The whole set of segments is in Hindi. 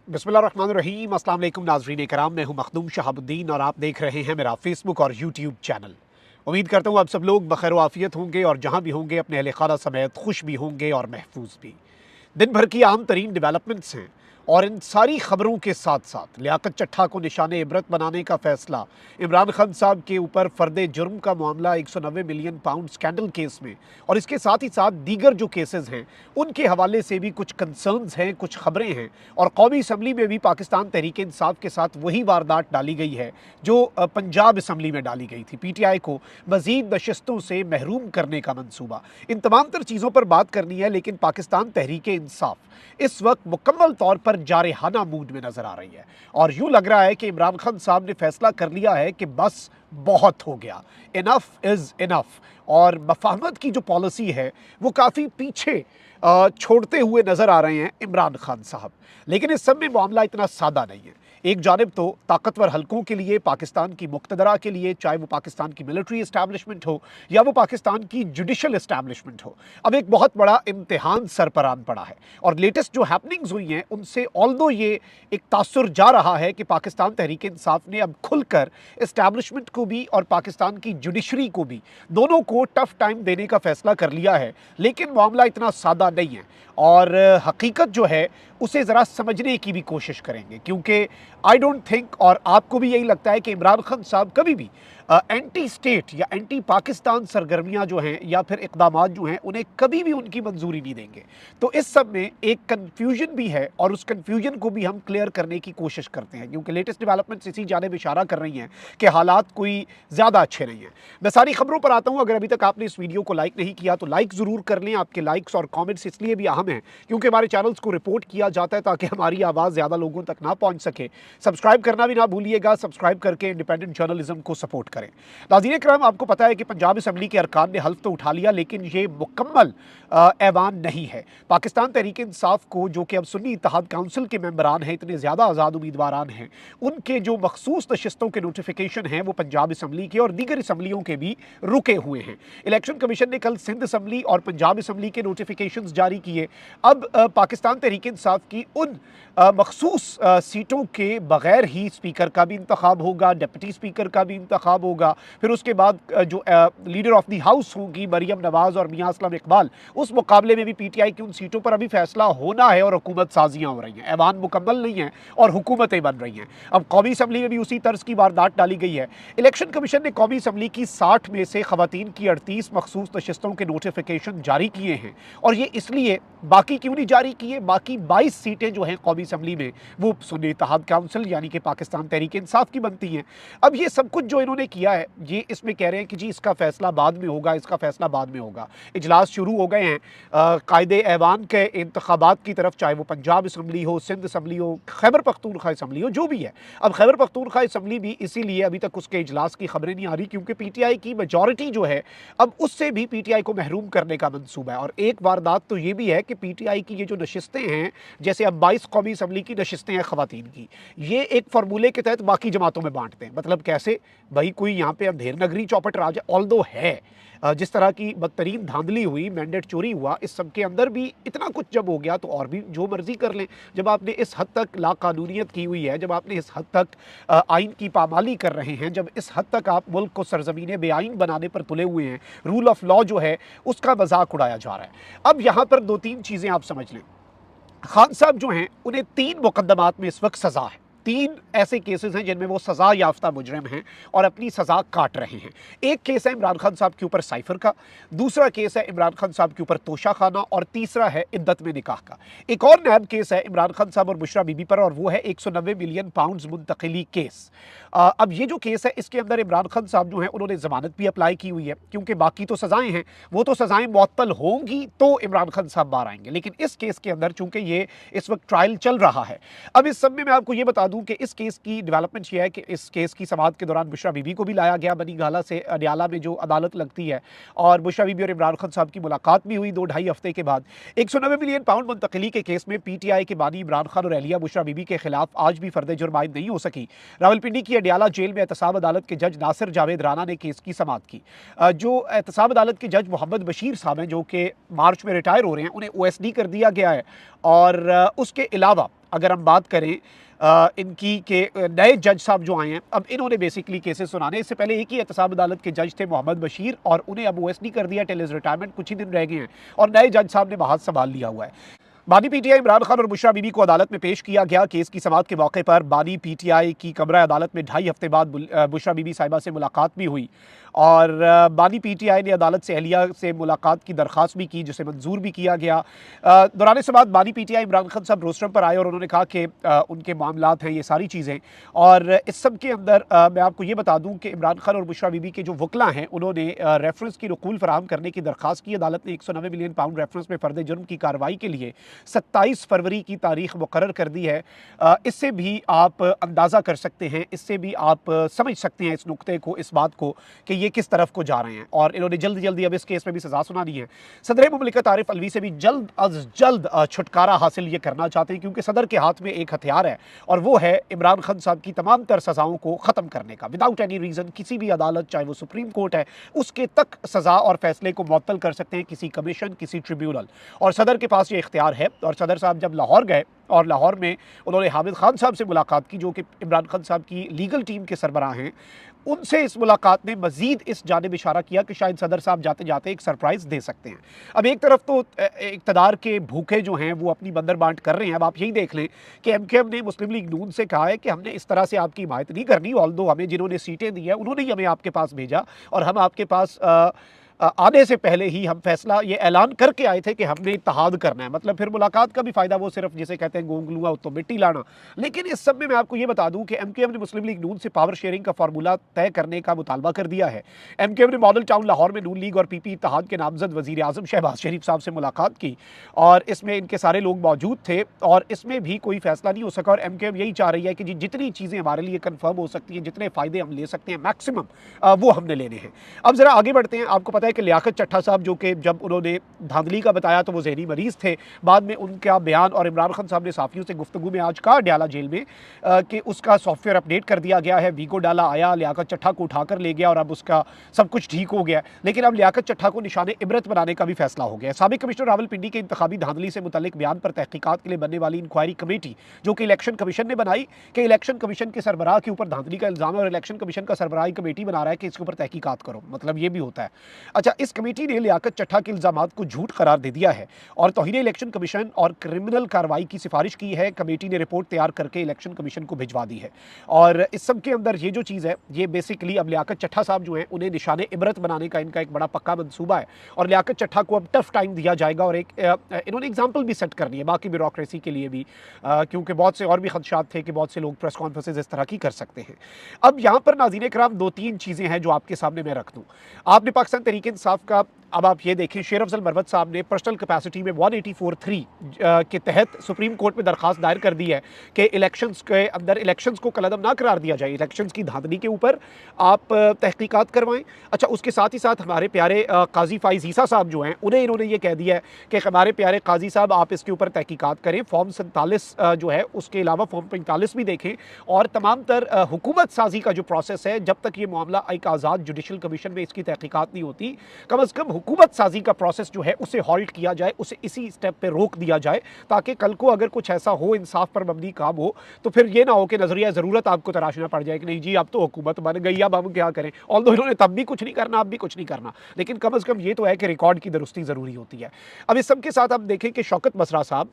बिस्मिल्लाहिर्रहमानिर्रहीम। अस्सलाम वालेकुम नाज़रीन कराम, मैं हूं मखदूम शहाबुद्दीन और आप देख रहे हैं मेरा फेसबुक और यूट्यूब चैनल। उम्मीद करता हूं आप सब लोग बखैर आफियत होंगे और जहां भी होंगे अपने अहले खाना समेत खुश भी होंगे और महफूज भी। दिन भर की अहम तरीन डेवलपमेंट्स हैं और इन सारी खबरों के साथ साथ लियाकत चट्ठा को निशाने इबरत बनाने का फैसला, इमरान खान साहब के ऊपर फर्द जुर्म का मामला 190 मिलियन पाउंड स्कैंडल केस में और इसके साथ ही साथ दीगर जो केसेस हैं उनके हवाले से भी कुछ कंसर्न्स हैं, कुछ खबरें हैं। और कौमी असम्बली में भी पाकिस्तान तहरीक इंसाफ के साथ वही वारदात डाली गई है जो पंजाब असम्बली में डाली गई थी। PTI को मजीद नशस्तों से महरूम करने का मंसूबा, इन तमाम तर चीज़ों पर बात करनी है। लेकिन पाकिस्तान तहरीक इंसाफ इस वक्त मुकम्मल तौर पर जारहाना मूड में नजर आ रही है और यूं लग रहा है कि इमरान खान साहब ने फैसला कर लिया है कि बस बहुत हो गया, इनफ इज इनफ। और मफाहमत की जो पॉलिसी है वो काफ़ी पीछे छोड़ते हुए नजर आ रहे हैं इमरान खान साहब। लेकिन इस सब में मामला इतना सादा नहीं है। एक जानिब तो ताकतवर हलकों के लिए, पाकिस्तान की मुक्तदरा के लिए, चाहे वो पाकिस्तान की मिलिट्री इस्टेब्लिशमेंट हो या वो पाकिस्तान की जुडिशल इस्टेब्लिशमेंट हो, अब एक बहुत बड़ा इम्तिहान सर पर आन पड़ा है। और लेटेस्ट जो हैपनिंग्स हुई हैं उनसे ऑल्दो ये एक तासुर जा रहा है कि पाकिस्तान तहरीक इंसाफ ने अब खुलकर इस्टेब्लिशमेंट को भी और पाकिस्तान की जुडिशरी को भी, दोनों को टफ टाइम देने का फैसला कर लिया है। लेकिन मामला इतना सादा नहीं है और हकीकत जो है उसे ज़रा समझने की भी कोशिश करेंगे, क्योंकि आई डोंट थिंक, और आपको भी यही लगता है कि इमरान खान साहब कभी भी एंटी स्टेट या एंटी पाकिस्तान सरगर्मियाँ जो हैं या फिर इक़दामात जो हैं उन्हें कभी भी उनकी मंजूरी नहीं देंगे। तो इस सब में एक कन्फ्यूजन भी है और उस कन्फ्यूजन को भी हम क्लियर करने की कोशिश करते हैं, क्योंकि लेटेस्ट डेवलपमेंट्स इसी जानिब इशारा कर रही हैं कि हालात कोई ज़्यादा अच्छे नहीं हैं। मैं सारी खबरों पर आता हूँ। अगर अभी तक आपने इस वीडियो को लाइक नहीं किया तो लाइक ज़रूर कर लें। आपके लाइक्स और कॉमेंट्स इसलिए भी अहम हैं क्योंकि हमारे चैनल्स को रिपोर्ट किया जाता है ताकि हमारी आवाज़ ज़्यादा लोगों तक ना पहुँच सके। सब्सक्राइब करना भी ना भूलिएगा, सब्सक्राइब करके इंडिपेंडेंट जर्नलिज्म को सपोर्ट करें। नाज़रीन इकराम, आपको पता है कि पंजाब असम्बली के अरकान ने हल्फ तो उठा लिया, लेकिन ये मुकम्मल ऐवान नहीं है। पाकिस्तान तहरीक इंसाफ को, जो कि अब सुन्नी इत्तेहाद काउंसिल के मेंबरान हैं, इतने ज़्यादा आज़ाद उम्मीदवारान हैं, उनके जो मखसूस नशिस्तों के नोटिफिकेशन हैं वो पंजाब असम्बली के और दीगर असम्बलियों के भी रुके हुए हैं। इलेक्शन कमीशन ने कल सिंध असम्बली और पंजाब असम्बली के नोटिफिकेशन जारी किए। अब पाकिस्तान तहरीक इंसाफ की उन मखसूस सीटों के बगैर ही स्पीकर का भी इंतखाब होगा, डिप्टी स्पीकर का भी इंतखाब होगा। फिर उसके बाद जो लीडर ऑफ द हाउस होंगी मरियम नवाज और मियां असलम इकबाल, उस मुकाबले में भी PTI की उन सीटों पर अभी फैसला होना है और हुकूमत साजियाँ हो रही हैं। ऐवान मुकम्मल नहीं है और हुकूमतें बन रही हैं। अब कौमी असम्बली में भी उसी तर्ज की वारदात डाली गई है। इलेक्शन कमीशन ने कौमी असम्बली की 60 में से खवातीन की 38 मखसूस नशिस्तों के नोटिफिकेशन जारी किए हैं और ये इसलिए बाकी क्यों नहीं जारी किए। बाकी 22 सीटें जो हैं कौमी असम्बली में वो सुन्नी इत्तेहाद काउंसिल यानी कि पाकिस्तान तहरीक इंसाफ की बनती हैं। अब ये सब कुछ जो इन्होंने किया है, ये इसमें कह रहे हैं कि जी इसका फैसला बाद में होगा, इसका फैसला बाद में होगा। इजलास शुरू हो गए हैं कायदे ऐवान के इंतखाबात की तरफ, चाहे वो पंजाब असम्बली हो, सिंध असम्बली हो, खैबर पख्तूनख्वा असम्बली हो, जो भी है। अब खैबर पख्तूनख्वा असम्बली भी इसीलिए अभी तक उसके इजलास की खबरें नहीं आ रही क्योंकि PTI की मेजॉरिटी जो है अब उससे भी PTI को महरूम करने का मंसूबा है। और एक वारदात तो ये भी है कि PTI की ये जो नशिस्तें हैं, जैसे अब 22 कौमी असम्बली की नशिस्तें हैं खवातीन की, ये एक फार्मूले के तहत बाकी जमातों में बांटते हैं। मतलब कैसे भाई, कोई यहाँ पे अंधेर नगरी चौपट राज ऑल्दो है, जिस तरह की बदतरीन धांधली हुई, मैंडेट चोरी हुआ, इस सब के अंदर भी इतना कुछ जब हो गया तो और भी जो मर्जी कर लें। जब आपने इस हद तक लाकानूनियत की हुई है, जब आपने इस हद तक आइन की पामाली कर रहे हैं, जब इस हद तक आप मुल्क को सरजमीन बेआइन बनाने पर तुले हुए हैं, रूल ऑफ लॉ जो है उसका मजाक उड़ाया जा रहा है। अब यहाँ पर 2-3 चीज़ें आप समझ लें। खान साहब जो हैं उन्हें 3 मुकदमात में इस वक्त सज़ा है। 3 ऐसे केसेस हैं जिनमें वो सज़ा याफ्ता मुजरिम हैं और अपनी सज़ा काट रहे हैं। एक केस है इमरान खान साहब के ऊपर साइफर का, दूसरा केस है इमरान खान साहब के ऊपर तोशा खाना और तीसरा है इद्दत में निकाह का। एक और नैब केस है इमरान खान साहब और बुशरा बीबी पर और वो है 190 मिलियन पाउंड्स मुंतकिली केस। अब ये जो केस है इसके अंदर इमरान खान साहब जो है उन्होंने ज़मानत भी अप्लाई की हुई है, क्योंकि बाकी तो सज़ाएँ हैं, वो तो सज़ाएँ मुअत्तल होंगी तो इमरान खान साहब बाहर आएंगे। लेकिन इस केस के अंदर चूंकि ये इस वक्त ट्रायल चल रहा है, अब इस सब में मैं आपको ये बता दूं कि इस केस की डेवलपमेंट ये है कि इस केस की समाअत के दौरान बुशरा बीबी को भी लाया गया बनी गाला से, अडयाला में जो अदालत लगती है, और बुशरा बीबी और इमरान खान साहब की मुलाकात भी हुई 2-2.5 हफ्ते के बाद। 190 मिलियन पाउंड मुंतकिली के केस में PTI के बानी इमरान खान और एहलिया बुशरा बीबी के खिलाफ आज भी फर्द जुर्म आयद नहीं हो सकी। रावलपिंडी की अडयाला जेल में एहतसाब अदालत के जज नासिर जावेद राना ने केस की समाअत की। जो एहतसाब अदालत के जज मोहम्मद बशीर साहब हैं, जो कि मार्च में रिटायर हो रहे हैं, उन्हें OSD कर दिया गया है और उसके अलावा अगर हम बात करें इनकी के नए जज साहब जो आए हैं, अब इन्होंने बेसिकली केसेस सुनाने, इससे पहले एक ही एहतसाब अदालत के जज थे मोहम्मद बशीर, और उन्हें अब ओएसडी कर दिया टिल हिज रिटायरमेंट, कुछ ही दिन रह गए हैं और नए जज साहब ने बात संभाल लिया हुआ है। बानी पीटीआई इमरान खान और बुशरा बीबी को अदालत में पेश किया गया। केस की समाअत के मौके पर बानी पीटीआई की कमरा अदालत में 2.5 हफ्ते बाद बुशरा बीबी साहिबा से मुलाकात भी हुई और बानी पीटीआई ने अदालत से अहलिया से मुलाकात की दरख्वास्त भी की, जिसे मंजूर भी किया गया। दौरान समाअत बानी पीटीआई इमरान खान साहब रोस्टरम पर आए और उन्होंने कहा कि उनके मामलात हैं ये सारी चीज़ें, और इस सब के अंदर मैं आपको ये बता दूं कि इमरान खान और बुशरा बीबी के जो वकला हैं उन्होंने रेफरेंस की नकूल फराहम करने की दरख्वास्त की। अदालत ने 190 मिलियन पाउंड रेफरेंस में फ़र्द जुर्म की कार्रवाई के लिए 27 फरवरी की तारीख मुकर्रर कर दी है। इससे भी आप अंदाज़ा कर सकते हैं, इससे भी आप समझ सकते हैं इस नुक्ते को, इस बात को कि ये किस तरफ को जा रहे हैं, और इन्होंने जल्दी जल्दी अब इस केस में भी सज़ा सुनानी है। सदर मुमलिकत आरिफ अलवी से भी जल्द अज जल्द छुटकारा हासिल ये करना चाहते हैं, क्योंकि सदर के हाथ में एक हथियार है और वो है इमरान खान साहब की तमाम तर सज़ाओं को ख़त्म करने का। विदाउट एनी रीज़न किसी भी अदालत, चाहे वो सुप्रीम कोर्ट है, उसके तक सज़ा और फैसले को मुअत्तल कर सकते हैं किसी कमीशन, किसी ट्रिब्यूनल, और सदर के पास ये इख्तियार है। और सदर साहब जब लाहौर गए और लाहौर में उन्होंने हामिद खान साहब से मुलाकात की, जो कि इमरान खान साहब की लीगल टीम के सरबराह हैं, उनसे इस मुलाकात ने मजीद इस जानिब इशारा किया कि शायद सदर साहब जाते जाते एक सरप्राइज़ दे सकते हैं। अब एक तरफ तो इक़्तिदार के भूखे जो हैं वो अपनी बंदर बांट कर रहे हैं। अब आप यही देख लें कि MKM ने मुस्लिम लीग नून से कहा है कि हमने इस तरह से आपकी हिमायत नहीं करनी, ऑल्दो हमें जिन्होंने सीटें दी हैं उन्होंने ही हमें आपके पास भेजा, और हम आपके पास आने से पहले ही हम फैसला ये ऐलान करके आए थे कि हमने इत्तेहाद करना है। मतलब फिर मुलाकात का भी फ़ायदा वो सिर्फ जिसे कहते हैं गोंगलुआ तो मिट्टी लाना। लेकिन इस सब में मैं आपको ये बता दूं कि MKM ने मुस्लिम लीग नून से पावर शेयरिंग का फार्मूला तय करने का मुतालबा कर दिया है। MKM ने मॉडल टाउन लाहौर में नून लीग और PP इत्तेहाद के नामजद वज़ीर आज़म शहबाज शरीफ साहब से मुलाकात की, और इसमें इनके सारे लोग मौजूद थे, और इसमें भी कोई फैसला नहीं हो सका। और MKM यही चाह रही है कि जितनी चीज़ें हमारे लिए कन्फर्म हो सकती हैं, जितने फ़ायदे हम ले सकते हैं मैक्सिमम, वो हमने लेने हैं। अब ज़रा आगे बढ़ते हैं। आपको पता है कि लियाकत चट्टा साहब, जो कि जब उन्होंने धांधली का बताया तो वो ज़हनी मरीज़ थे, बाद में उनका बयान, और इमरान खान साहब ने साफ़ियों से गुफ्तगू में आज कहा डयाला जेल में कि उसका सॉफ्टवेयर अपडेट कर दिया गया है। वीको डाला आया, लियाकत चट्टा को उठाकर ले गया और अब उसका सब कुछ ठीक हो गया। लेकिन अब लियाकत चट्टा को निशाने इबरत बनाने का भी फैसला हो गया। साबिक कमिश्नर रावलपिंडी के इंतखाबी धांधली से मुतल्लिक बयान पर तहकीकात के लिए बनने वाली इंक्वायरी कमेटी, जो कि इलेक्शन कमीशन ने बनाई, कि इलेक्शन कमीशन के सरबराह के ऊपर धांधली का इल्ज़ाम है और इलेक्शन कमीशन का सरबराही कमेटी बना रहा है कि इसके ऊपर तहकीकात करो। मतलब ये भी होता है। अच्छा, इस कमेटी ने लियाकत चट्टा के इल्ज़ामात को झूठ करार दे दिया है और तौहीन इलेक्शन कमीशन और क्रिमिनल कार्रवाई की सिफारिश की है। कमेटी ने रिपोर्ट तैयार करके इलेक्शन कमीशन को भिजवा दी है। और इस सब के अंदर ये जो चीज़ है, ये बेसिकली अब लियाकत चट्टा साहब जो है उन्हें निशाने इबरत बनाने का इनका एक बड़ा पक्का मंसूबा है, और लियाकत चट्टा को अब टफ टाइम दिया जाएगा। और एक इन्होंने एग्जाम्पल भी सेट करनी है बाकी ब्यूरोक्रेसी के लिए भी, क्योंकि बहुत से और भी खदशात थे कि बहुत से लोग प्रेस कॉन्फ्रेंसेज इस तरह की कर सकते हैं। अब यहाँ पर नाज़रीन इकराम 2-3 चीज़ें हैं जो आपके सामने मैं रख दूँ। आपने पाकिस्तान तहरीक इंसाफ का, अब आप ये देखें, शेर अफजल मरवत साहब ने पर्सनल कैपेसिटी में 184(3) के तहत सुप्रीम कोर्ट में दरख्वास्त दायर कर दी है कि इलेक्शंस के अंदर इलेक्शंस को कलअदम ना करार दिया जाए, इलेक्शंस की धांधली के ऊपर आप तहकीकात करवाएं। अच्छा, उसके साथ ही साथ हमारे प्यारे काजी फाइज ईसा साहब जो हैं, उन्हें इन्होंने ये कह दिया है कि हमारे प्यारे काजी साहब आप इसके ऊपर तहकीकात करें, फॉर्म 47 जो है उसके अलावा फॉर्म 45 भी देखें, और तमाम तर हुकूमत साजी का जो प्रोसेस है, जब तक ये मामला एक आज़ाद जुडिशल कमीशन में इसकी तहकीकात नहीं होती, कम अज़ कम हुकूमत साजी का प्रोसेस जो है उसे हॉल्ट किया जाए, उसे इसी स्टेप पे रोक दिया जाए, ताकि कल को अगर कुछ ऐसा हो, इंसाफ पर मबनी काम हो, तो फिर ये ना हो कि नजरिया ज़रूरत आपको तराशना पड़ जाए कि नहीं जी अब तो हुकूमत बन गई, अब हम क्या करें। ऑल्दो इन्होंने तब भी कुछ नहीं करना, अब भी कुछ नहीं करना, लेकिन कम अज़ कम ये तो है कि रिकॉर्ड की दुरुस्ती ज़रूरी होती है। अब इस सब के साथ आप देखें कि शौकत बसरा साहब,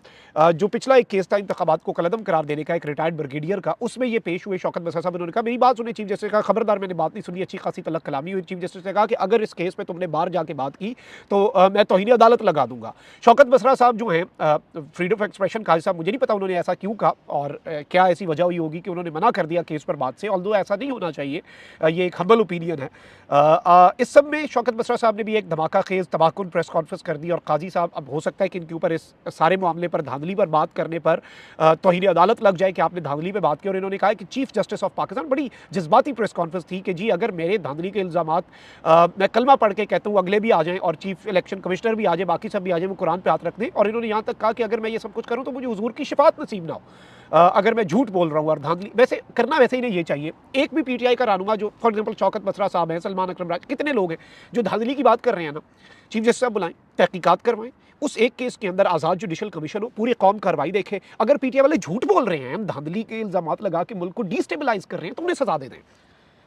जो पिछला एक केस था इंतखाबात को कलअदम करार देने का, एक रिटायर्ड ब्रिगेडियर का, उसमें ये पेश हुए। शौकत बसरा साहब उन्होंने कहा, मेरी बात सुनिए चीफ जस्टिस का, खबरदार मैंने बात नहीं सुनी, अच्छी खासी तलक कलामी हुई। चीफ जस्टिस ने कहा कि अगर इस केस में तुमने बाहर जाके बात की तो मैं तौहीन अदालत लगा दूंगा। शौकत बसरा साहब जो हैं, फ्रीडम ऑफ एक्सप्रेशन काजी साहब, मुझे नहीं पता उन्होंने ऐसा क्यों कहा और क्या ऐसी वजह हुई होगी कि उन्होंने मना कर दिया केस पर बात से, ऑल्दो ऐसा नहीं होना चाहिए, ये एक हम्बल ओपिनियन है। इस सब में शौकत बसरा साहब ने भी एक धमाका खेज तबाहकुन प्रेस कॉन्फ्रेंस कर दी, और काजी साहब, अब हो सकता है कि इनके ऊपर इस सारे मामले पर, धांधली पर बात करने पर तौहीन अदालत लग जाए कि आपने धांधली पर बात की। और इन्होंने कहा कि चीफ जस्टिस ऑफ पाकिस्तान, बड़ी जज्बाती प्रेस कॉन्फ्रेंस थी कि जी अगर मेरे धांधली के इल्ज़ामात मैं कलमा पढ़ के कहता हूँ अगले भी आ जाएँ और चीफ इलेक्शन कमिश्नर भी आ जाए, बाकी सब भी आ जाएँ, वो कुरान पे हाथ रख दें। और इन्होंने यहाँ तक कहा कि अगर मैं ये सब कुछ करूँ तो मुझे हुज़ूर की शफ़ाअत नसीब ना हो। अगर मैं झूठ बोल रहा हूँ और धांधली वैसे करना वैसे ही नहीं ये चाहिए। एक भी पीटीआई का रहनुमा जो फॉर एग्ज़ाम्पल शौकत बसरा साहब हैं, सलमान अकरम राज, कितने लोग हैं जो धांधली की बात कर रहे हैं ना, चीफ जस्टिस साहब बुलाएँ, तहकीकात करवाएँ। उस एक केस के अंदर आज़ाद जुडिशल कमीशन हो, पूरी कौम कार्रवाई देखे। अगर पीटीआई वाले झूठ बोल रहे हैं, हम धांधली के इल्ज़ामात लगा के मुल्क को डिस्टेबलाइज़ कर रहे हैं, तो उन्हें सज़ा दे दें।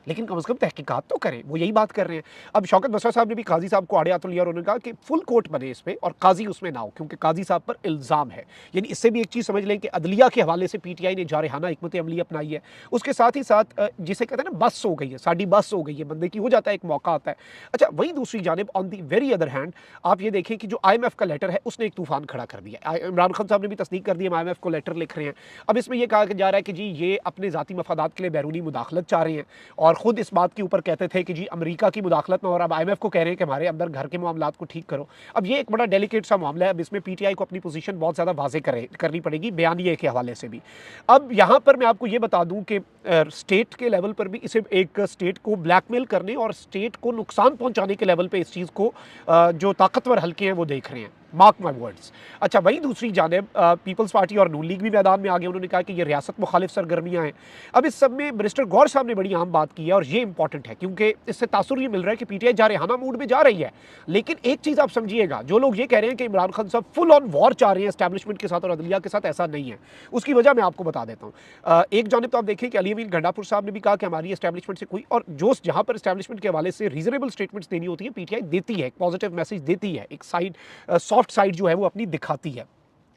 लेकिन कम से कम तहकीकात तो करें, वो यही बात कर रहे हैं। अब शौकत बसरा साहब ने भी काज़ी साहब को आड़े हाथों लिया और उन्होंने कहा कि फुल कोर्ट बने इस पे और काज़ी उसमें ना हो, क्योंकि काज़ी साहब पर इल्ज़ाम है। यानी इससे भी एक चीज़ समझ लें कि अदलिया के हवाले से पीटीआई ने जारहाना हिकमत अमली अपनाई है। उसके साथ ही साथ जिसे कहते हैं ना बस हो गई है, साडी बस हो गई है, बंदे की हो जाता है, एक मौका आता है। अच्छा, वहीं दूसरी जानिब on the very other hand आप ये देखें कि जो IMF का लेटर है उसने एक तूफ़ान खड़ा कर दिया। इमरान खान साहब ने भी तस्दीक कर दी, हम IMF को लेटर लिख रहे हैं। अब इसमें यह कहा जा रहा है कि जी ये अपने ज़ाती मफादात के लिए बैरूनी मुदाखलत चाह रहे हैं और ख़ुद इस बात के ऊपर कहते थे कि जी अमेरिका की मुदाखलत में, और अब IMF को कह रहे हैं कि हमारे अंदर घर के मामलात को ठीक करो। अब ये एक बड़ा डेलिकेट सा मामला है। अब इसमें पीटीआई को अपनी पोजीशन बहुत ज़्यादा वाज़े करनी पड़ेगी बयानिए के हवाले से भी। अब यहाँ पर मैं आपको ये बता दूँ कि स्टेट के लेवल पर भी इसे एक स्टेट को ब्लैकमेल करने और स्टेट को नुकसान पहुँचाने के लेवल पर इस चीज़ को जो ताकतवर हल्के हैं वो देख रहे हैं। Mark my words. अच्छा, वहीं दूसरी जानिब पीपल्स पार्टी और नून लीग भी मैदान में आ गए। उन्होंने कहा कि ये रियासत मुखालिफ सरगर्मियाँ हैं। अब इस सब में मिनिस्टर गौर साहब ने बड़ी अहम बात की है और ये इंपॉर्टेंट है क्योंकि इससे तासुर ये मिल रहा है कि पीटीआई जारहाना मूड में जा रही है। लेकिन एक चीज़ आप समझिएगा, जो लोग ये कह रहे हैं कि इमरान खान साहब फुल ऑन वॉर चाह रहे हैं एस्टैब्लिशमेंट के साथ और अदलिया के साथ, ऐसा नहीं है। उसकी वजह मैं आपको बता देता हूँ। एक जानिब तो आप देखिए कि अली अमीन गंडापुर साहब ने भी कहा कि हमारी एस्टैब्लिशमेंट से कोई, और जो जहाँ पर एस्टैब्लिशमेंट के हवाले से रीजनेबल स्टेटमेंट्स देनी होती है पीटीआई देती है, एक पॉजिटिव मैसेज देती है, एक साइड सॉफ्ट साइड जो है वो अपनी दिखाती है।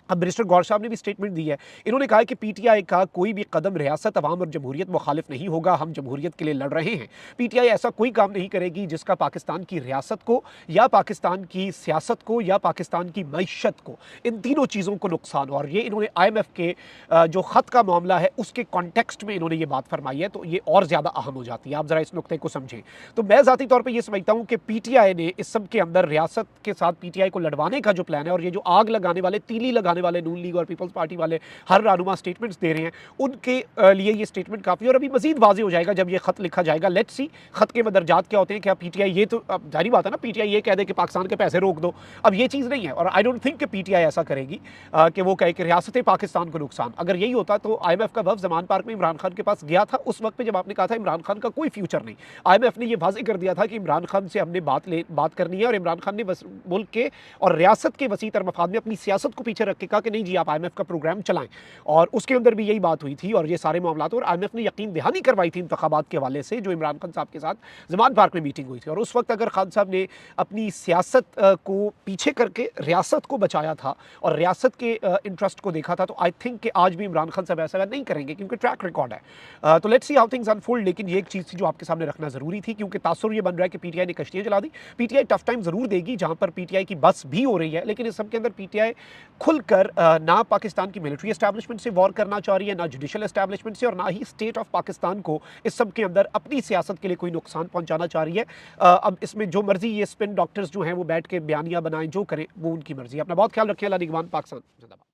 अब मिनिस्टर गौर साहब ने भी स्टेटमेंट दी है। इन्होंने कहा कि पीटीआई का कोई भी कदम रियासत, अवाम और जमहूरियत मुखालिफ नहीं होगा। हम जमहूरियत के लिए लड़ रहे हैं। पीटीआई ऐसा कोई काम नहीं करेगी जिसका पाकिस्तान की रियासत को या पाकिस्तान की सियासत को या पाकिस्तान की मईशत को, इन तीनों चीज़ों को नुकसान हो। और ये इन्होंने IMF के जो ख़त का मामला है उसके कॉन्टेक्स्ट में इन्होंने ये बात फरमाई है, तो ये और ज़्यादा अहम हो जाती है। आप ज़रा इस नुक्ते को समझें। तो मैं ज़ाती तौर पर यह समझता हूँ कि पीटीआई ने इस सब के अंदर रियासत के साथ पीटीआई को लड़वाने का जो प्लान है, और ये जो आग लगाने वाले, तीली लगाने वाले नून लीग और पीपल्स पार्टी वाले हर रहनुमा स्टेटमेंट्स दे रहे हैं, उनके लिए ये स्टेटमेंट काफ़ी, और अभी मजीद वाज़ेह हो जाएगा जब ये खत लिखा जाएगा। लेट्स सी खत के मदरजात क्या होते हैं। क्या पीटीआई, ये तो जारी बात है ना, पीटीआई ये कह दे कि पाकिस्तान के पैसे रोक दो। अब ये चीज़ नहीं है, और आई डोंट थिंक कि पीटीआई ऐसा करेगी कि वो कहे कि रियासत पाकिस्तान को नुकसान। अगर यही होता तो IMF का वफ़द ज़मान पार्क में इमरान खान के पास गया था उस वक्त पे, जब आपने कहा था इमरान खान का कोई फ्यूचर नहीं। IMF ने ये वाज़ेह कर दिया था कि इमरान खान से हमने बात करनी है, और इमरान खान ने मुल्क के और रियासत के वसी तर मफाद में अपनी सियासत को पीछे रख के कहा कि नहीं जी आप IMF का प्रोग्राम चलाएं। और उसके अंदर भी यही बात हुई थी और ये सारे मामला, और IMF ने यकीन दहानी करवाई थी इंतखाबात के हवाले से, जो इमरान खान साहब के साथ ज़मान पार्क में मीटिंग हुई थी। और उस वक्त अगर खान साहब ने अपनी सियासत को पीछे करके रियासत को बचाया था और रियासत के इंटरेस्ट को देखा था, तो आई थिंक कि आज भी इमरान खान साहब ऐसा नहीं करेंगे, क्योंकि ट्रैक रिकॉर्ड है। तो let's see how things unfold. लेकिन ये एक चीज़ थी जो आपके सामने रखना ज़रूरी थी, क्योंकि तासुर ये बन रहा है कि पीटीआई ने कश्तियाँ जला दी। पीटीआई टफ टाइम ज़रूर देगी, जहाँ पर पीटीआई की बस भी हो रही है, लेकिन इस सब के अंदर पीटीआई खुलकर ना पाकिस्तान की मिलिट्री एस्टैब्लिशमेंट से वॉर करना चाह रही है, ना जुडिशल एस्टैब्लिशमेंट से, और ना ही स्टेट ऑफ पाकिस्तान को इस सब के अंदर अपनी सियासत के लिए कोई नुकसान पहुंचाना चाह रही है। अब इसमें जो मर्जी ये स्पिन डॉक्टर्स जो हैं वो बैठ के बयानियां बनाएं, जो करें वो उनकी मर्जी। अपना बहुत ख्याल रखें। अल्लाह निगहबान। पाकिस्तान जिंदाबाद।